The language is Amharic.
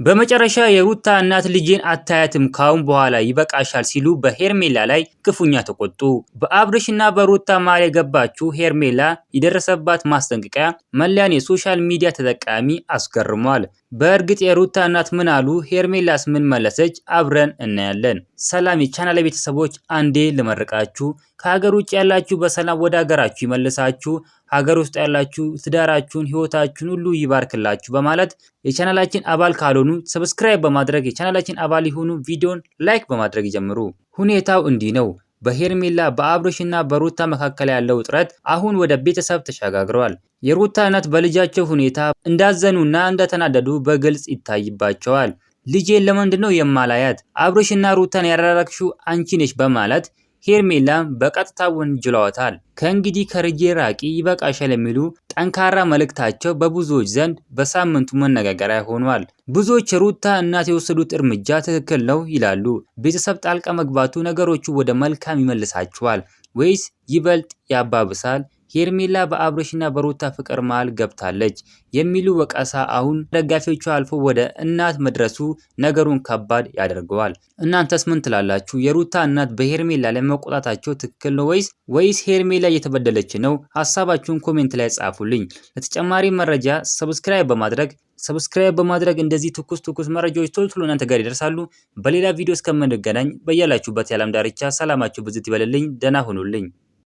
በመጨረሻ የሩታ እናት ልጄን አታያትም ካሁን በኋላ ይበቃሻል ሲሉ በሄርሜላ ላይ ክፉኛ ተቆጡ። በአብርሽ እና በሩታ መሃል የገባችው ሄርሜላ የደረሰባት ማስጠንቀቂያ መላን የሶሻል ሚዲያ ተጠቃሚ አስገርሟል። በእርግጥ የሩታ እናት ምን አሉ? ሄርሜላስ ምን መለሰች? አብረን እናያለን። ሰላም የቻናሌ ቤተሰቦች፣ አንዴ ልመርቃችሁ። ከሀገር ውጭ ያላችሁ በሰላም ወደ ሀገራችሁ ይመልሳችሁ፣ ሀገር ውስጥ ያላችሁ ትዳራችሁን ህይወታችሁን ሁሉ ይባርክላችሁ በማለት የቻናላችን አባል ካልሆኑ ሰብስክራይብ በማድረግ የቻናላችን አባል ይሁኑ። ቪዲዮን ላይክ በማድረግ ይጀምሩ። ሁኔታው እንዲህ ነው። በሄርሜላ በአብርሽ እና በሩታ መካከል ያለው ውጥረት አሁን ወደ ቤተሰብ ተሸጋግሯል። የሩታ እናት በልጃቸው ሁኔታ እንዳዘኑና እንደተናደዱ በግልጽ ይታይባቸዋል። ልጄን ለምንድነው የማላያት? አብርሽ እና ሩታን ያራራቅሽው አንቺ ነሽ በማለት ሄርሜላ በቀጥታ ወንጅለዋታል። ከእንግዲህ ከልጄ ራቂ ይበቃሻል የሚሉ ጠንካራ መልእክታቸው በብዙዎች ዘንድ በሳምንቱ መነጋገሪያ ሆኗል። ብዙዎች የሩታ እናት የወሰዱት እርምጃ ትክክል ነው ይላሉ። ቤተሰብ ጣልቃ መግባቱ ነገሮቹ ወደ መልካም ይመልሳቸዋል ወይስ ይበልጥ ያባብሳል? ሄርሜላ በአብርሽና በሩታ ፍቅር መሃል ገብታለች የሚሉ ወቀሳ አሁን ደጋፊዎቹ አልፎ ወደ እናት መድረሱ ነገሩን ከባድ ያደርገዋል። እናንተስ ምን ትላላችሁ? የሩታ እናት በሄርሜላ ላይ መቆጣታቸው ትክክል ነው ወይስ ሄርሜላ እየተበደለች ነው? ሀሳባችሁን ኮሜንት ላይ ጻፉልኝ። ለተጨማሪ መረጃ ሰብስክራይብ በማድረግ እንደዚህ ትኩስ መረጃዎች ቶሎ እናንተ ጋር ይደርሳሉ። በሌላ ቪዲዮ እስከምንገናኝ በያላችሁበት የዓለም ዳርቻ ሰላማችሁ ብዝት ይበልልኝ። ደህና ሁኑልኝ።